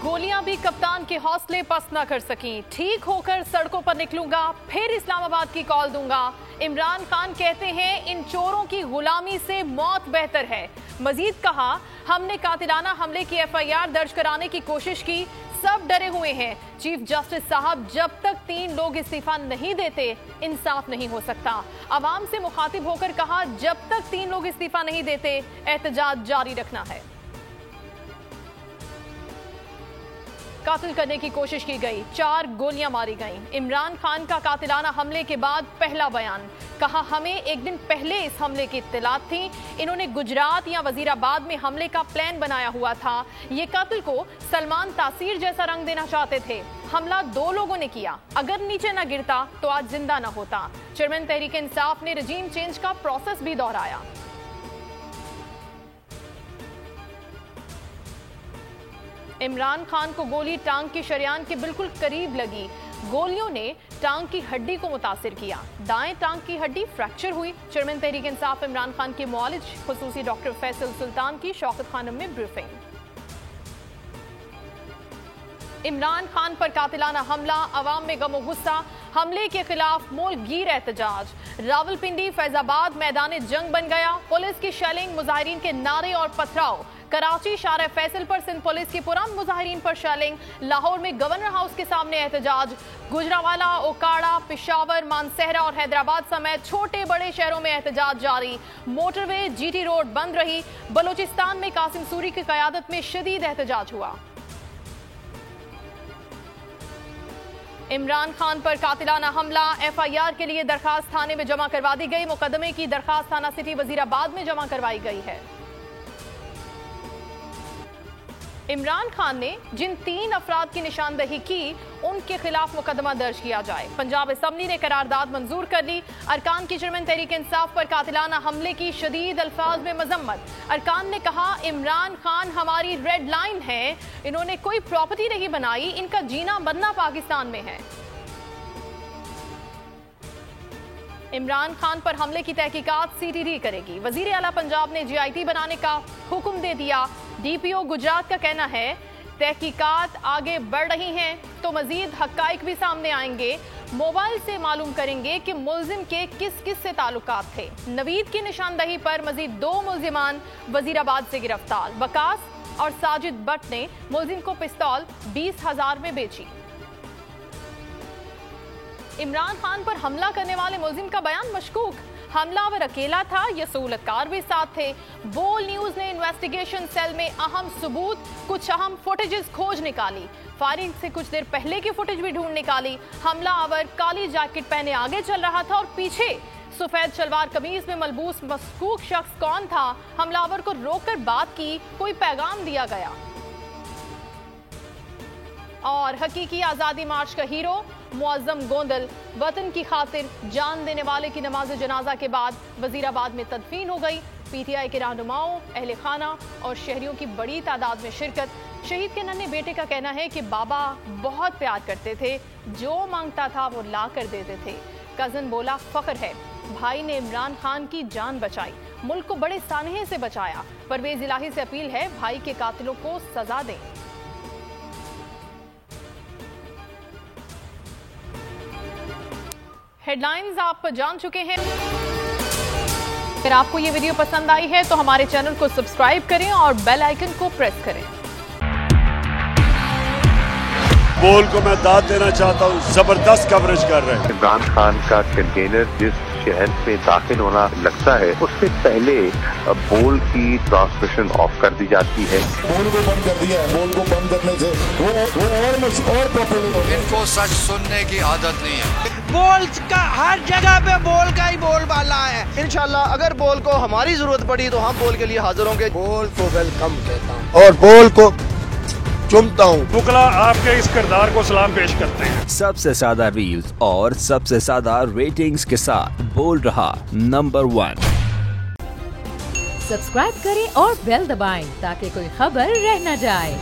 गोलियां भी कप्तान के हौसले पस्त न कर सकीं। ठीक होकर सड़कों पर निकलूंगा, फिर इस्लामाबाद की कॉल दूंगा। इमरान खान कहते हैं इन चोरों की गुलामी से मौत बेहतर है। मजीद कहा, हमने कातिलाना हमले की एफआईआर दर्ज कराने की कोशिश की, सब डरे हुए हैं। चीफ जस्टिस साहब, जब तक 3 लोग इस्तीफा नहीं देते इंसाफ नहीं हो सकता। आवाम से मुखातिब होकर कहा, जब तक 3 लोग इस्तीफा नहीं देते एहतजाज जारी रखना है। कातिल करने की कोशिश की गई, 4 गोलियां मारी गईं। इमरान खान का कातिलाना हमले के बाद पहला बयान, कहा हमें एक दिन पहले इस हमले की इत्तलात थी। इन्होंने गुजरात या वजीराबाद में हमले का प्लान बनाया हुआ था। ये कातिल को सलमान तासीर जैसा रंग देना चाहते थे। हमला 2 लोगों ने किया, अगर नीचे न गिरता तो आज जिंदा न होता। चेयरमैन तहरीक इंसाफ ने रजीम चेंज का प्रोसेस भी दोहराया। इमरान खान को गोली टांग की शरियान के बिल्कुल करीब लगी। गोलियों ने टांग की हड्डी को मुतासिर किया, दाएं टांग की हड्डी फ्रैक्चर हुई। चेयरमैन तहरीक इंसाफ इमरान खान के मुआलिज खुसूसी डॉक्टर फैसल सुल्तान की शौकत खानम में ब्रीफिंग। इमरान खान पर कातिलाना हमला, अवाम में गम गुस्सा। हमले के खिलाफ मुल्कगीर एहतजाज। रावलपिंडी फैजाबाद मैदान जंग बन गया। पुलिस की शेलिंग, मुजाहिरीन के नारे और पथराव। कराची शारे फैसल पर सिंध पुलिस की पुरान मुजाहिरीन पर शेलिंग। लाहौर में गवर्नर हाउस के सामने एहतजाज। गुजरावाला, ओकाड़ा, पिशावर, मानसहरा और हैदराबाद समेत छोटे बड़े शहरों में एहतजाज जारी। मोटरवे, जीटी रोड बंद रही। बलोचिस्तान में कासिम सूरी की क़यादत में शदीद एहतजाज हुआ। इमरान खान पर कातिलाना हमला, एफआईआर के लिए दरखास्त थाने में जमा करवा दी गई। मुकदमे की दरखास्त थाना सिटी वजीराबाद में जमा करवाई गई है। इमरान खान ने जिन 3 अफराद की निशानदही की उनके खिलाफ मुकदमा दर्ज किया जाए। पंजाब असेंबली ने करारदाद मंजूर कर ली। अरकान की चेयरमैन तहरीक इंसाफ पर कातिलाना हमले की शदीद अल्फाज में मजम्मत। अरकान ने कहा, इमरान खान हमारी रेड लाइन है, इन्होंने कोई प्रॉपर्टी नहीं बनाई, इनका जीना मरना पाकिस्तान में है। इमरान खान पर हमले की तहकीकात सीटीडी करेगी। वजीर आला पंजाब ने जीआईटी बनाने का हुक्म दे दिया। डीपीओ गुजरात का कहना है तहकीकात आगे बढ़ रही हैं तो मजीद हक्काइक भी सामने आएंगे। मोबाइल से मालूम करेंगे कि मुल्जिम के किस किस से ताल्लुकात थे। नवीद की निशानदही पर मजीद 2 मुल्जिमान वजीराबाद से गिरफ्तार। वकास और साजिद भट्ट ने मुल्जिम को पिस्तौल 20,000 में बेची। इमरान खान पर हमला करने वाले मुल्जिम का बयान मशकूक। हमलावर अकेला था या सहूलतकार भी साथ थे। बोल न्यूज ने इन्वेस्टिगेशन सेल में अहम सबूत, कुछ अहम फुटेजेस खोज निकाली। फायरिंग से कुछ देर पहले की फुटेज भी ढूंढ निकाली। हमलावर काली जैकेट पहने आगे चल रहा था और पीछे सफेद शलवार कमीज में मलबूस मशकूक शख्स कौन था? हमलावर को रोककर बात की, कोई पैगाम दिया गया? और हकीकी आजादी मार्च का हीरो मुअज्जम गोंदल, वतन की खातिर जान देने वाले की नमाज जनाजा के बाद वजीराबाद में तदफीन हो गई। पीटीआई के रहनुमाओं, अहले खाना और शहरियों की बड़ी तादाद में शिरकत। शहीद के नन्हे बेटे का कहना है कि बाबा बहुत प्यार करते थे, जो मांगता था वो ला कर देते थे। कजन बोला, फख्र है भाई ने इमरान खान की जान बचाई, मुल्क को बड़े सानहे से बचाया। परवेज इलाही से अपील है, भाई के कातिलों को सजा दें। हेडलाइंस आप जान चुके हैं। अगर आपको ये वीडियो पसंद आई है तो हमारे चैनल को सब्सक्राइब करें और बेल आइकन को प्रेस करें। बोल को मैं दाद देना चाहता हूँ, जबरदस्त कवरेज कर रहे हैं। इमरान खान का कंटेनर जिस शहर में दाखिल होना लगता है उससे पहले बोल की ट्रांसमिशन ऑफ कर दी जाती है। बोल को बंद कर दिया है। बोल को बंद करने से वो और पॉपुलर। इनको सच सुनने की आदत नहीं है। बोल का हर जगह पे बोल का ही बोलबाला है। इंशाल्लाह अगर बोल को हमारी जरूरत पड़ी तो हम बोल के लिए हाजिर होंगे। बोल को वेलकम कहता हूँ और बोल को चुमता हूँ। बुकला आपके इस किरदार को सलाम पेश करते हैं। सबसे ज्यादा रील्स और सबसे ज्यादा रेटिंग्स के साथ बोल रहा नंबर 1। सब्सक्राइब करें और बेल दबाएं ताकि कोई खबर रह न जाए।